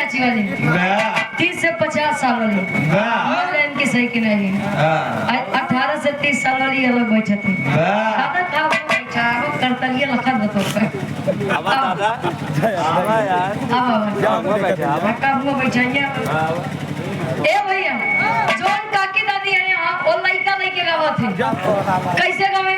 चाची वाली 30 से 50 साल वाली इनकी सही की नहीं 18 से 30 साल वाली अलग बैठे थे दादा का बैठा वो करतलिए लखन बतो ए भैया जोन काकी दादी है यहाँ और लड़का लड़के गावा थे कैसे गावे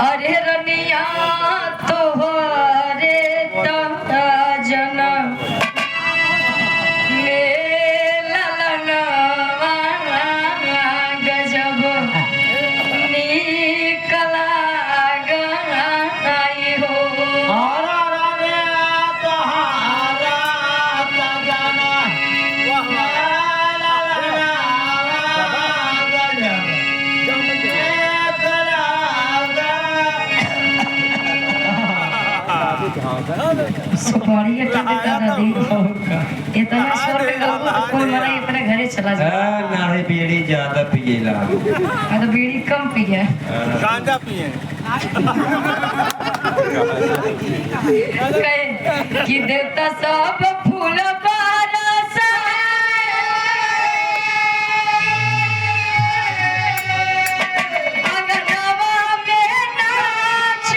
अरे रनिया तोहरे जना सुपारी के टाके दादा दी इतना स्वर में गाओ तो कोई मना इतने घरे चला जाए ना है बीड़ी ज्यादा पिएला तो बीड़ी कम पिए गांजा पिए कि देवता सब फूल बरस अगनवा में नाच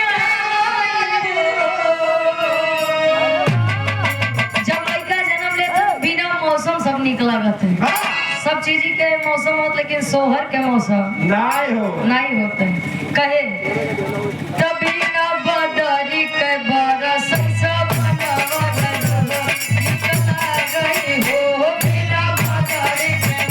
जब लड़का जन्म लेता बिना मौसम सब निक लागत है सब चीज के मौसम होता लेकिन सोहर के मौसम नहीं होते कहे तभी ना बदरी के बरस सब बनवा निकला गई हो बिना बदरी के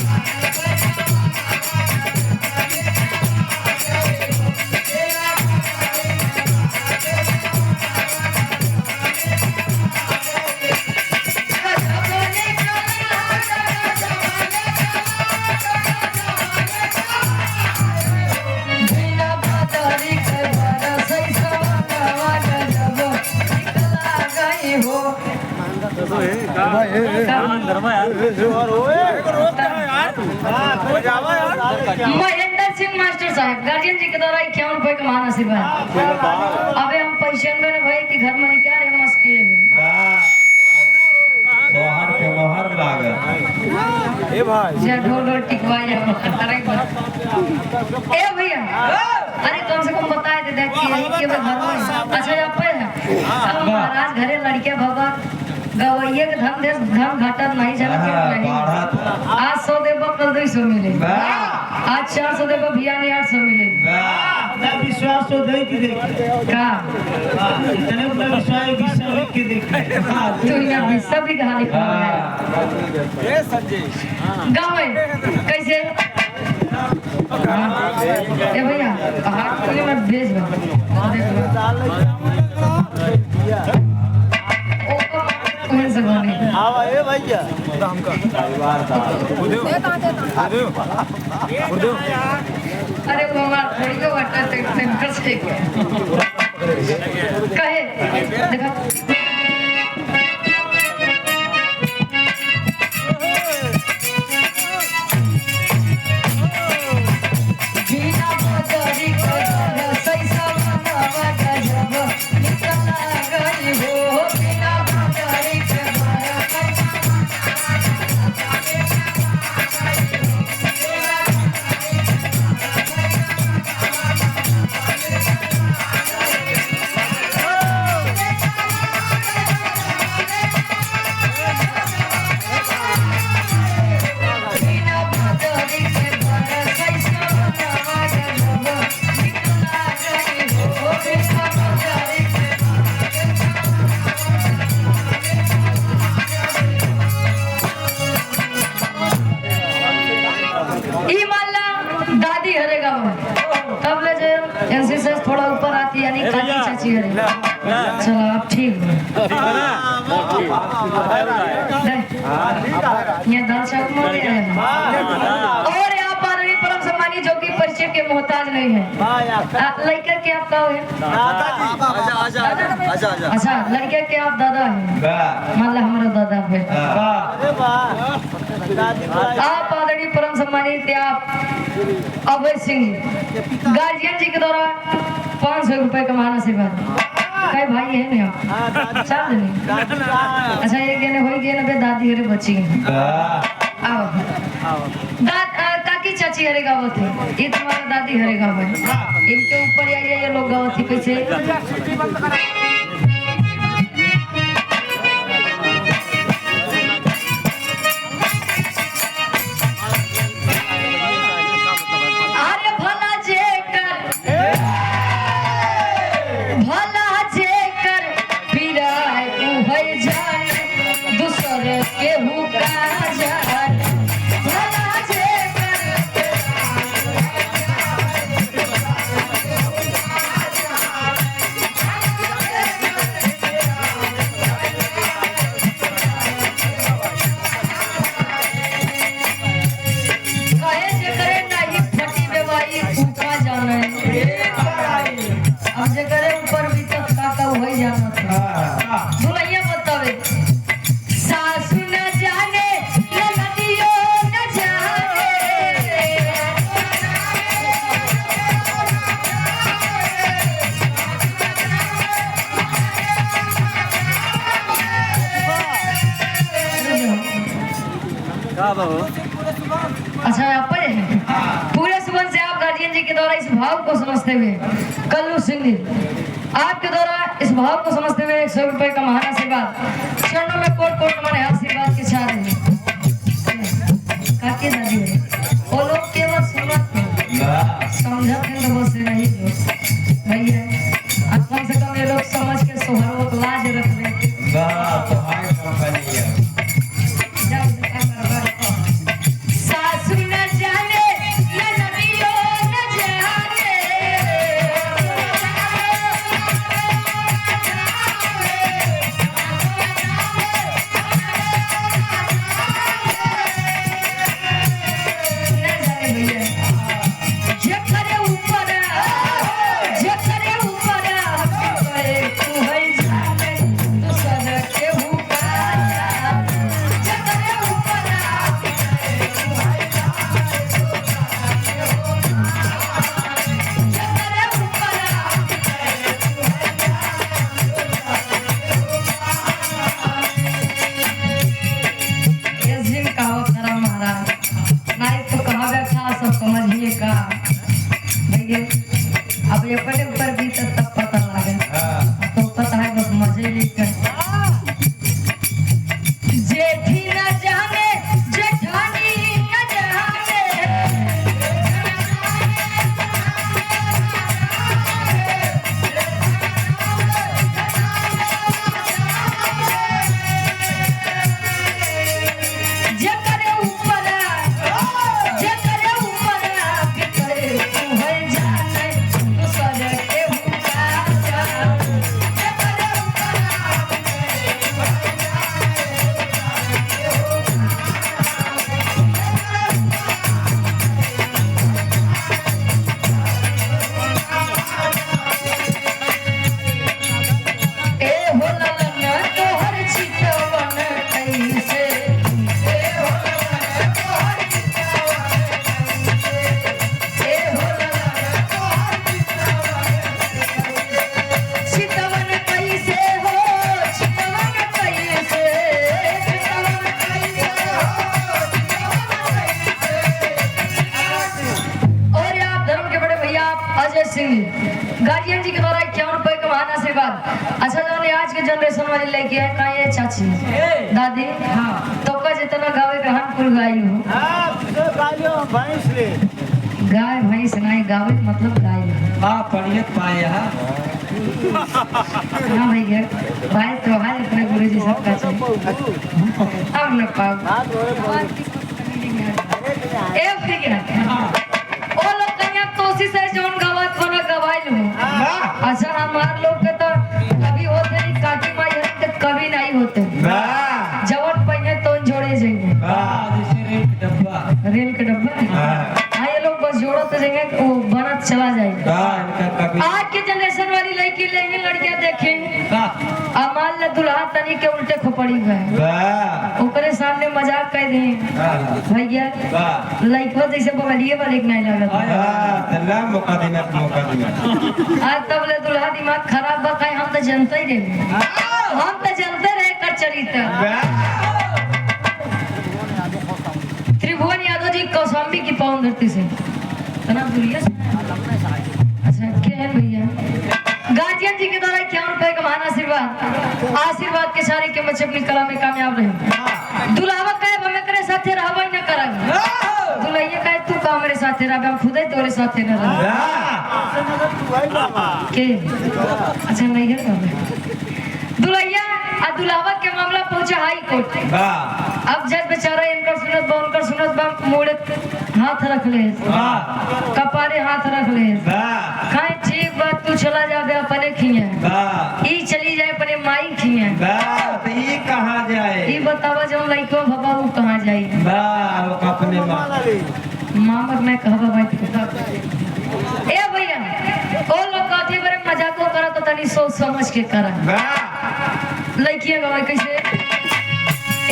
महेंद्र सिंह मास्टर साहब गार्जियन जी के द्वारा 51 रुपए का महान आशीर्वाद अबे हम पैसे में भाई कि घर में क्या रे मुश्किल मोहर के मोहर लागत ए भाई जे ढोल टिकवाई ए भैया अरे कम से कम बताए दे देखिए के घर में अच्छा आप है महाराज घरे लड़कियां भगत गवैया के धन घाटा नहीं जाना आज 100 देबो कल 200 मिले आज 400 देबो भिया ने 800 मिले विश्वास तो दे की देख का इतने बड़ा विश्वास की देख तू यहाँ विश्व भी कहानी ए संजय गाँव में कैसे ए भैया हाथ के मैं बेच कौन से बने आवा ए भैया काम का परिवार था गुरुदेव अरे वो हमारा थोड़ी को वटा सेंटर से कहे देखो थोड़ा ऊपर आती यानी काकी चाची है चलो आप ठीक ये दाल चावल और यहाँ पर परम सम्मानी जो कि पैसे के मोहताज नहीं है। लड़का के आप कहो है? अच्छा, लड़के के आप दादा हैं? मान लो हमारा दादा है। आप आदरणीय परम सम्मानित आप अभय सिंह गार्जियन जी के द्वारा 500 रुपए का महाना आशीर्वाद। कई भाई है नहीं आप? चार नहीं। अच्छा, एक गए हो गए ना दादी हरे बच्ची आओ काकी चाची हरे गाँव थे। ये तुम्हारा दादी हरे गाँव है। इनके ऊपर ये लोग गाँव थी कैसे? अच्छा, आप पढ़े हैं? पूरे सुबह से आप गार्जियन जी के द्वारा इस भाव को समझते हुए कल्लू सिंह जी आपके द्वारा इस भाव को समझते हुए 100 रुपए का महान आशीर्वाद चरणों में कोट कोट माने आशीर्वाद के चाह रहे हैं। काकी दादी है वो लोग केवल सुनत समझत हैं तो बस नहीं जो भैया कम से कम ये लोग समझ के सोहर लाज रख ले। अब ये पहले ऊपर भी तब पता लगे तो पता है बस मजे लेकर जेठी न जाने जेठानी न जाने जे करे ऊपर करे तू है जाने तो सजा के हुआ गार्जियन जी के द्वारा 51 रुपए का महान आशीर्वाद। अच्छा जाने आज के जनरेशन वाले लेके आए का ये चाची दादी तो का जितना गावे का हम कुल गाई हो गाय भैंस नहीं गावे मतलब गाय पढ़ियत पाए हाँ भैया भाई तो भाई अपने गुरु जी सबका चाहिए अब न पाओ ए भैया ओ लोग कन्या कोशिश है जोन गवात कोना गवाइल हो। अच्छा हमार लोग के तो कभी होते नहीं काकी माई है तो कभी नहीं होते जवट पहिए तो जोड़े जाएंगे जैसे रेल का डब्बा रेल के डब्बा हाँ ये लोग बस जोड़ते जाएंगे वो देखे अमाल ले दुल्हा तनी के उल्टे खोपड़ी गए वाह ओकरे सामने मजाक कर दे भैया वाह लइकवा जैसे बगलिए वाले के नहीं लागत तल्ला मौका देना आज तब ले दुल्हा दिमाग खराब बा कहीं हम तो जनते ही रहे हम तो जनते रहे कर चरित्र त्रिभुवन यादव जी कौशाम्बी की पावन धरती से तना दूरिया अच्छा क्या है भैया गार्जियन जी के द्वारा 51 रुपए का महान आशीर्वाद के सारे के बच्चे अपनी कला में कामयाब रहे दुल्हावा कहे हमें करे साथे रहबई न करब दुल्हैया कहे तू का मेरे साथे रहबे हम खुदे तोरे साथे न रहब के अच्छा नहीं है बाबा दुल्हैया आ दुल्हावा के मामला पहुंचा हाई कोर्ट अब जज बेचारा इनकर सुनत बा मोड़े हाथ रख ले कपारे हाथ रख ले खाए ठीक बात तू चला जाबे अपने खिए ई चली जाए अपने माई खिए ये कहाँ जाए ई बतावा जो लइको बाबा वो कहां जाई अपने मामा मैं कहबा भाई ए भैया ओ लोग काठी बरे मजाको करा तो तनी सोच समझ के करा लइकिया गवा कैसे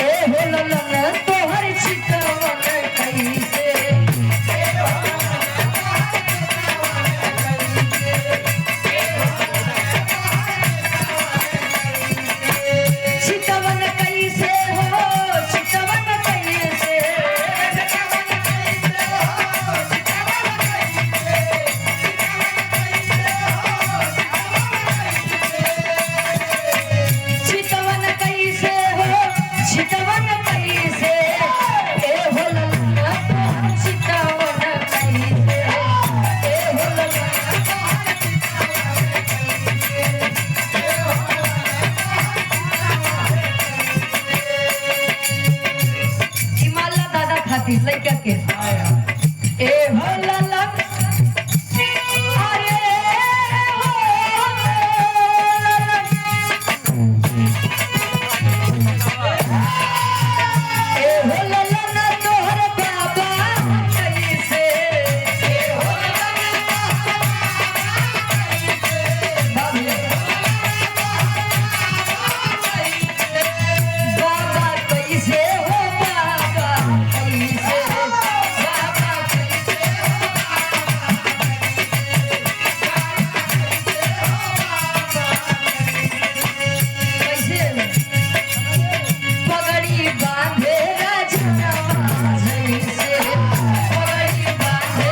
ए हो ललन तोहर चितवन कैसे चितवन कैसे हो चितवन कैसे चितवन कैसे हो चितवन कैसे ए हो ललन तोहर चितवन कैसे ए हो ललन हिमालय दादा खातिर लइका के ए हो ललन अरे हो ललन ए हो ललन तोहर बाबा कैसे ए हो बाबा कैसे हो बाबा कैसे बाबा कैसे पगड़ी बांधे राजनवा जैसे पगड़ी बांधे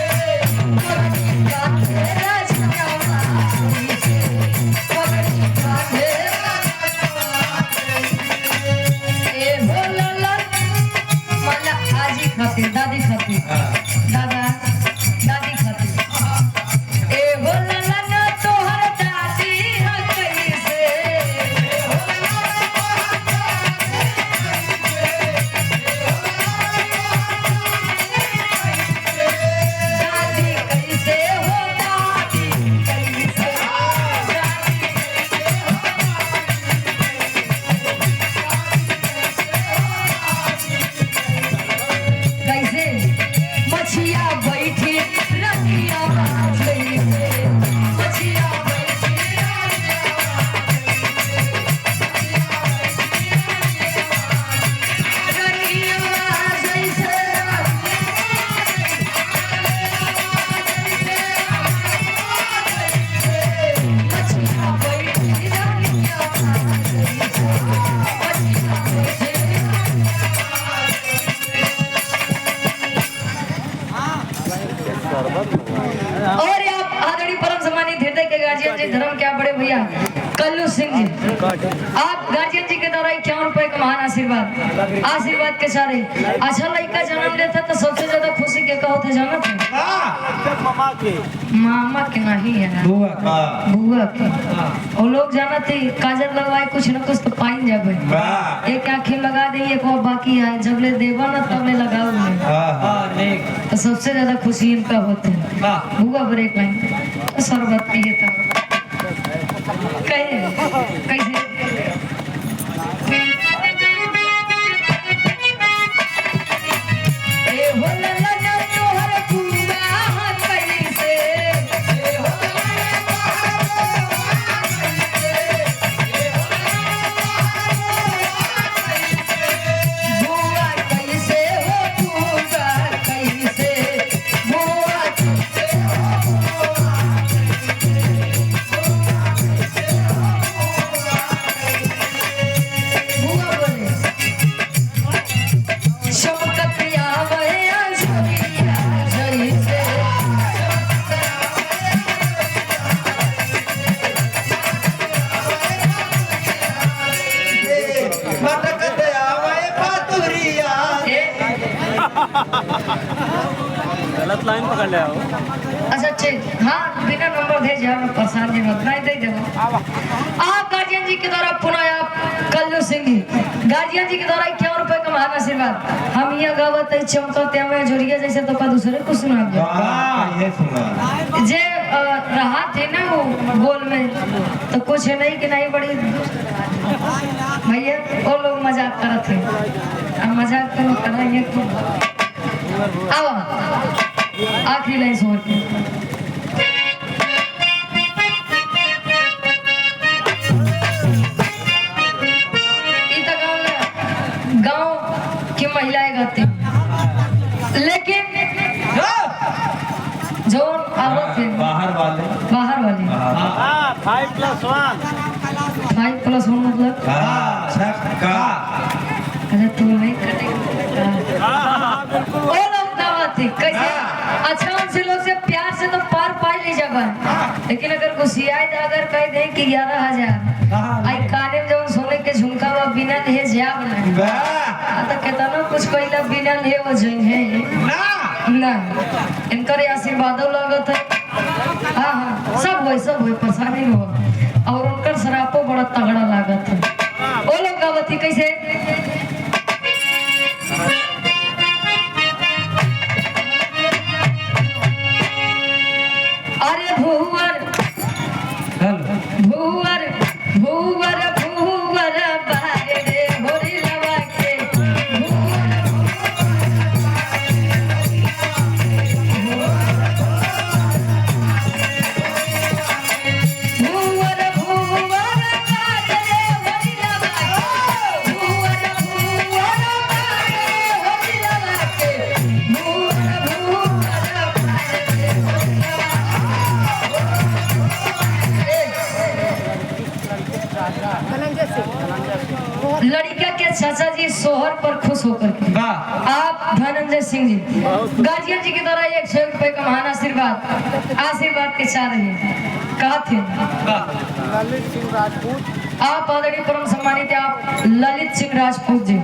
पगड़ी बांधे राजनवा जैसे पगड़ी बांधे ए हो ललन मला आजी खातिर दादी खातिर दादा दादी खातिर ए हो ललन तोहर दादी ह कैसे दादी कैसे हो दादी कैसे कैसे मछिया बैठी रतिया जैसे मछिया बैठी रतिया जैसे मछिया बैठी रतिया जैसे मछिया बैठी और आप आदरणीय परम सम्मानित हृदय के गार्जियन जी धर्म क्या बड़े भैया कल्लू सिंह जी आप गार्जियन जी के द्वारा 51 रुपए का महान आशीर्वाद के सारे अच्छा लड़का जन्म लेता तो सबसे ज्यादा खुशी के कहो थे जाना था मामा के नहीं है बुआ के और लोग जाना थे काजल लगवाए कुछ न कुछ तो पाइन जाबे एक आँखें लगा दी एक और बाकी है जब ले देवा ना तब ले लगाओ तो सबसे ज्यादा खुशी इनका होते है बुआ ब्रेक लाइन शरबत पिए था कहे कैसे ए हो ललना तोहर कुआ कैसे ए हो बुआ कैसे हो बुआ कैसे बुआ कैसे बुआ बोले चमकतिया भैया झरिया जैसे मटकत आवे पातुरिया गलत लाइन पकड़ ले आओ। अच्छा ठीक हाँ बिना नंबर दे जाओ परेशान नहीं मत नहीं दे देबो आप गार्जियन जी के द्वारा पुनः आप कल्लू सिंह जी गार्जियन जी के द्वारा 51 रुपए का महान आशीर्वाद हम यहाँ गावत है चमकते हमें जोड़िया जैसे तो का दूसरे को सुना दे ये सुना जे रहा थे ना वो बोल में तो कुछ नहीं कि नहीं बड़ी भैया वो लोग मजाक करत थे अब मजाक तो करेंगे तो आओ आखिरी लाइन सुन के गांव की महिलाएं गाती लेकिन जो आवत थे बाहर वाले बाहर वाली हाँ 5+1 5+1 मतलब छक्का अच्छा तू नहीं करेगा ओ लोग दावत थी कैसे अच्छा उनसे लोग से प्यार से तो पार पा ली जाबा लेकिन अगर गुस्सियाई तो अगर कह दे कि 11,000 आई काने में जो सोने के झुमका वा बिना ले जाब नहीं तो केतना कुछ कइला बिना ले हो जई है ना इनकर आशीर्वादो लागत है हाँ हाँ सब होई परेशानी में हो और उनकर शराबो बड़ा तगड़ा लागत है वो लोग गावती कैसे अरे भूवर भूवर भूवर भूवर बारे रे होरी लवा के भूवर भूवर बारे रे होरी लवा के भूवर भूवर बारे रे होरी लवा के भूवर भूवर बारे रे होरी लवा लड़का के चाचा जी सोहर पर खुश होकर के आप धनंजय सिंह जी गार्जियन जी के द्वारा 100 रुपए का महान आशीर्वाद के चाह रहे हैं कहा थे आप आदरणीय परम सम्मानित आप ललित सिंह राजपूत जी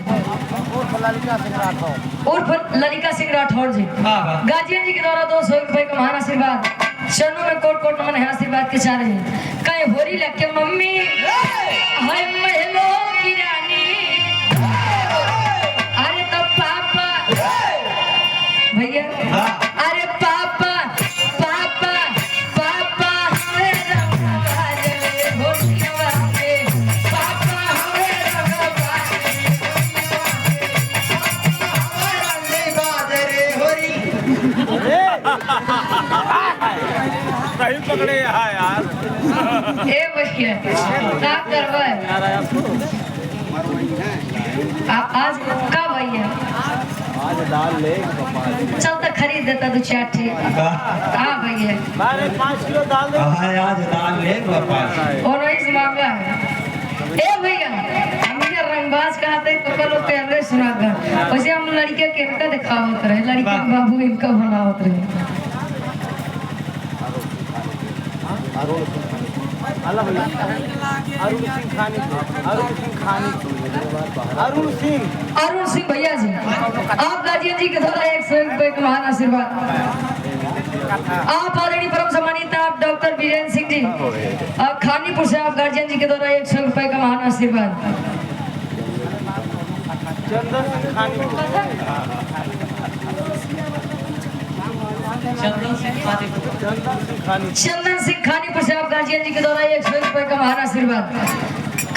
उर्फ ललिका सिंह राठौर जी गार्जियन जी के द्वारा 200 रुपए का महान आशीर्वाद चरणों में कोट कोट नमन है आशीर्वाद के चाह रहे हैं कहीं होरी लग के मम्मी हाय महलों की रानी अरे तो पापा भैया अरे पापा पापा पापा हमें रंगा बाजले होरी लगा के पापा हमें रंगा सही पकड़े यहाँ यार। ए भैया क्या करवा आज का भैया आज दाल ले चल तो खरीद देता दो चार ठीक हाँ भैया 5 किलो दाल दे। आज दाल ले और इस मांगा है ए भैया हम ये रंगबाज कहते तो कल पहले सुना कर वैसे हम लड़के के इनका दिखावत रहे लड़के के बाबू इनका बनावत रहे अल्लाह भैया अरुण सिंह खानी अरुण सिंह भैया जी आप गार्जियन जी के द्वारा 100 रुपए का महान आशीर्वाद आप आदरणीय परम सम्मानित आप डॉक्टर वीरेंद्र सिंह जी खानीपुर से आप गार्जियन जी के द्वारा 100 रुपए का महान आशीर्वाद चंदन सिंह खानी चंदन सिंह खानीपुर से आप गार्जियन जी के द्वारा 100 रुपए का महान आशीर्वाद।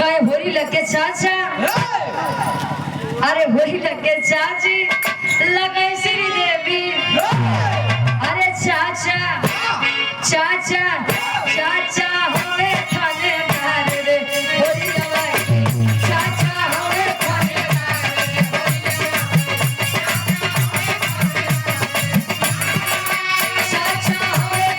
कहे होरी लगे चाचा, अरे होरी लगे चाची लगे श्री देवी, अरे चाचा चाचा चाचा होए थानेदार रे, होरी लगे चाचा होए थानेदार रे, चाचा होए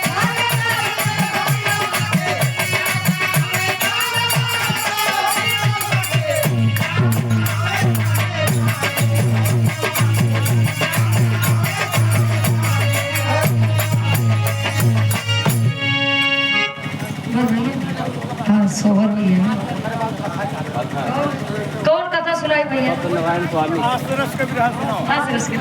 हाँ सोहर भैया कौन कथा सुनाई भैया? नारायण स्वामी हाँ सरस के